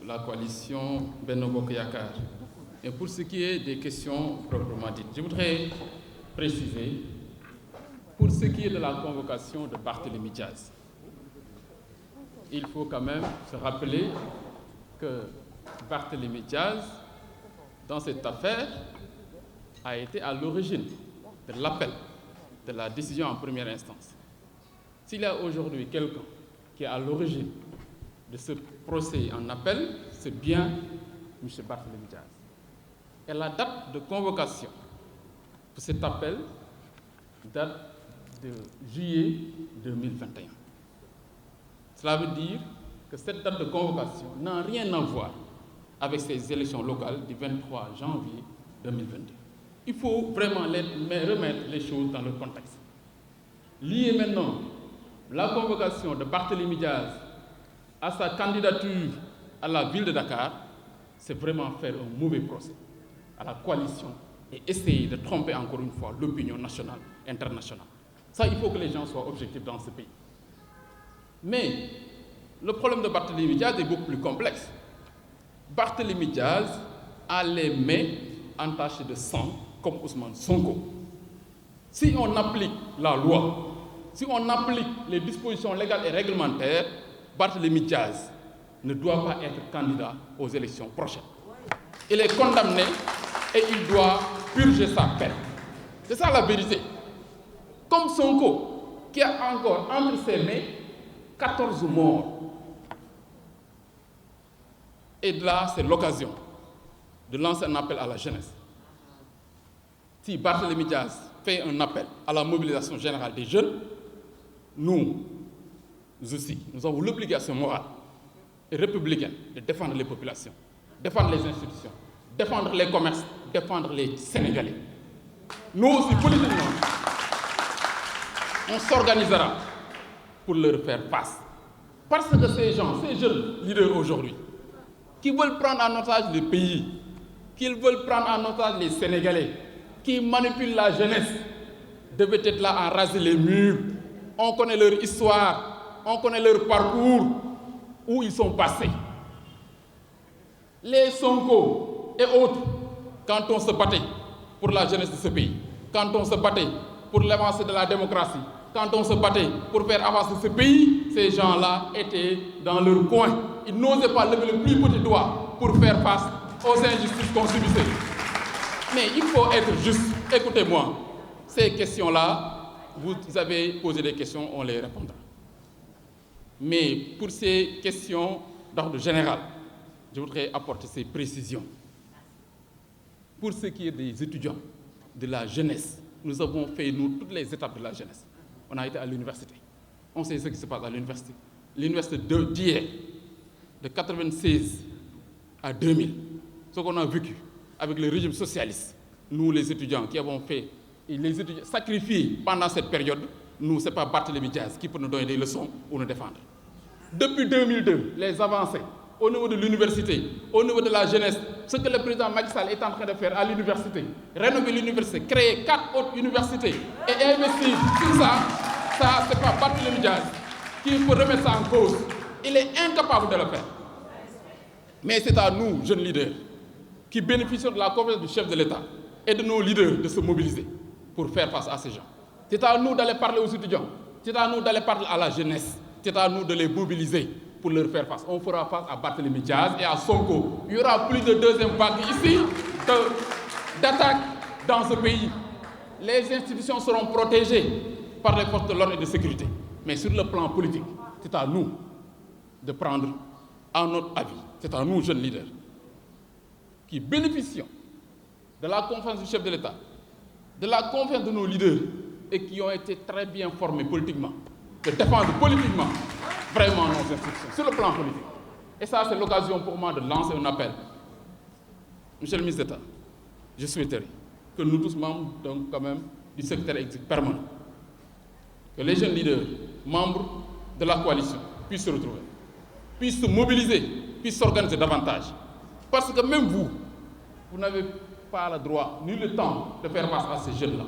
La coalition Benno Bokk Yakaar. Et pour ce qui est des questions proprement dites, je voudrais préciser, pour ce qui est de la convocation de Barthélémy Diaz, il faut quand même se rappeler que Barthélémy Diaz, dans cette affaire, a été à l'origine de l'appel, de la décision en première instance. S'il y a aujourd'hui quelqu'un qui est à l'origine de ce procès en appel, c'est bien M. Barthélémy Diaz. Et la date de convocation pour cet appel date de juillet 2021. Cela veut dire que cette date de convocation n'a rien à voir avec ces élections locales du 23 janvier 2022. Il faut vraiment remettre les choses dans le contexte. Lier maintenant la convocation de Barthélémy Diaz à sa candidature à la ville de Dakar, c'est vraiment faire un mauvais procès à la coalition et essayer de tromper encore une fois l'opinion nationale, internationale. Ça, il faut que les gens soient objectifs dans ce pays. Mais le problème de Barthélémy Diaz est beaucoup plus complexe. Barthélémy Diaz a les mains entachées de sang comme Ousmane Sonko. Si on applique la loi, si on applique les dispositions légales et réglementaires, Barthélémy Diaz ne doit pas être candidat aux élections prochaines. Il est condamné et il doit purger sa peine. C'est ça la vérité. Comme Sonko, qui a encore entre ses mains 14 morts. Et là, c'est l'occasion de lancer un appel à la jeunesse. Si Barthélémy Diaz fait un appel à la mobilisation générale des jeunes, nous aussi, nous avons l'obligation morale et républicaine de défendre les populations, défendre les institutions, défendre les commerces, défendre les Sénégalais. Nous aussi, politiquement, on s'organisera pour leur faire face. Parce que ces gens, ces jeunes leaders aujourd'hui, qui veulent prendre en otage le pays, qui veulent prendre en otage les Sénégalais, qui manipulent la jeunesse, devaient être là à raser les murs. On connaît leur histoire, on connaît leur parcours, où ils sont passés. Les Sonko et autres, quand on se battait pour la jeunesse de ce pays, quand on se battait pour l'avancée de la démocratie, quand on se battait pour faire avancer ce pays, ces gens-là étaient dans leur coin. Ils n'osaient pas lever le plus petit doigt pour faire face aux injustices qu'on subissait. Mais il faut être juste. Écoutez-moi, ces questions-là, vous avez posé des questions, on les répondra. Mais pour ces questions d'ordre général, je voudrais apporter ces précisions. Pour ce qui est des étudiants, de la jeunesse, nous avons fait, nous, toutes les étapes de la jeunesse. On a été à l'université. On sait ce qui se passe à l'université. L'université d'hier, de 1996 à 2000, ce qu'on a vécu avec le régime socialiste, nous les étudiants qui avons fait, et les étudiants sacrifiés pendant cette période, nous, ce n'est pas Barthélémy Diaz qui peut nous donner des leçons ou nous défendre. Depuis 2002, les avancées au niveau de l'université, au niveau de la jeunesse, ce que le président Macky Sall est en train de faire à l'université, rénover l'université, créer 4 autres universités et investir sur ça, c'est pas Barthélémy Diaz qui peut remettre ça en cause. Il est incapable de le faire. Mais c'est à nous, jeunes leaders, qui bénéficions de la confiance du chef de l'État et de nos leaders de se mobiliser pour faire face à ces gens. C'est à nous d'aller parler aux étudiants, c'est à nous d'aller parler à la jeunesse, c'est à nous de les mobiliser pour leur faire face. On fera face à Barthélémy Diaz et à Sonko. Il y aura plus de deuxième vague ici d'attaques dans ce pays. Les institutions seront protégées par les forces de l'ordre et de sécurité. Mais sur le plan politique, c'est à nous de prendre à notre avis. C'est à nous, jeunes leaders, qui bénéficions de la confiance du chef de l'État, de la confiance de nos leaders et qui ont été très bien formés politiquement, de défendre politiquement vraiment nos institutions, sur le plan politique. Et ça, c'est l'occasion pour moi de lancer un appel. Monsieur le ministre d'État, je souhaiterais que nous tous membres donc, quand même, du secrétaire exécutif permanent, que les jeunes leaders, membres de la coalition, puissent se retrouver, puissent se mobiliser, puissent s'organiser davantage. Parce que même vous, vous n'avez pas le droit ni le temps de faire face à ces jeunes-là.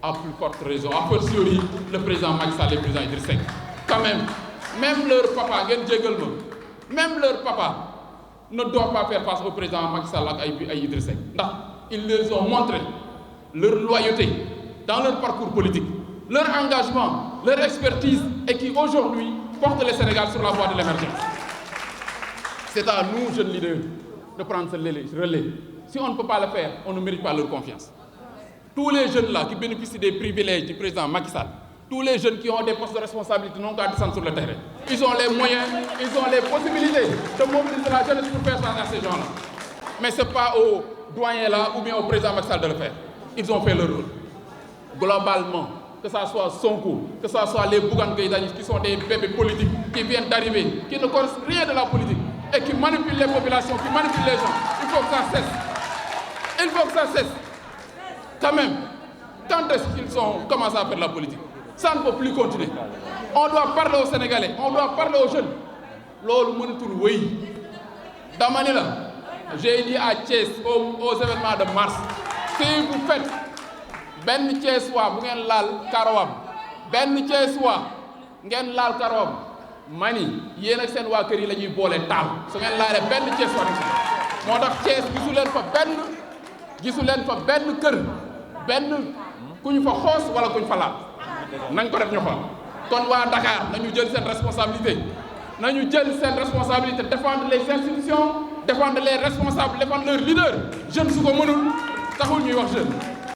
À plus forte raison, a fortiori le président Macky Sall et le président Idrissa Seck. Quand même leur papa, même leur papa, ne doit pas faire face au président Macky Sall et Idrissa Seck. Ils leur ont montré leur loyauté dans leur parcours politique, leur engagement, leur expertise, et qui aujourd'hui portent le Sénégal sur la voie de l'émergence. C'est à nous, jeunes leaders, de prendre ce relais. Si on ne peut pas le faire, on ne mérite pas leur confiance. Tous les jeunes là qui bénéficient des privilèges du président Macky Sall, tous les jeunes qui ont des postes de responsabilité n'ont qu'à descendre sur le terrain. Ils ont les moyens, ils ont les possibilités de mobiliser la jeunesse pour faire face à ces gens-là. Mais ce n'est pas aux doyens là ou bien au président Macky Sall de le faire. Ils ont fait leur rôle. Globalement, que ce soit Sonko, que ce soit les Bougane Gueye Dany, qui sont des bébés politiques, qui viennent d'arriver, qui ne connaissent rien de la politique, et qui manipulent les populations, qui manipulent les gens. Il faut que ça cesse. Il faut que ça cesse. Quand même, quand est-ce qu'ils ont commencé à faire de la politique? Ça ne peut plus continuer. On doit parler aux Sénégalais, on doit parler aux jeunes. Lolo mënatul wéy. Dama ni la, j'ai dit à Thiès aux événements de mars, si vous faites benn Thiès waa bu ngeen laal karawam, benn Thiès waa ngeen laal karawam, mani yéen ak seen waa kër yi la ñuy boole taal su ngeen laalee benn Thiès waa rek moo tax Thiès gisu leen fa benn kër benn ku ñu fa xoos wala ku ñu fa laal nañ ko def ñu xool. kon waa Dakar nañu jël seen responsabilité défendre les institutions, défendre les responsables, défendre leurs leaders. Jeune su ko mënul taxul ñuy wax jeune.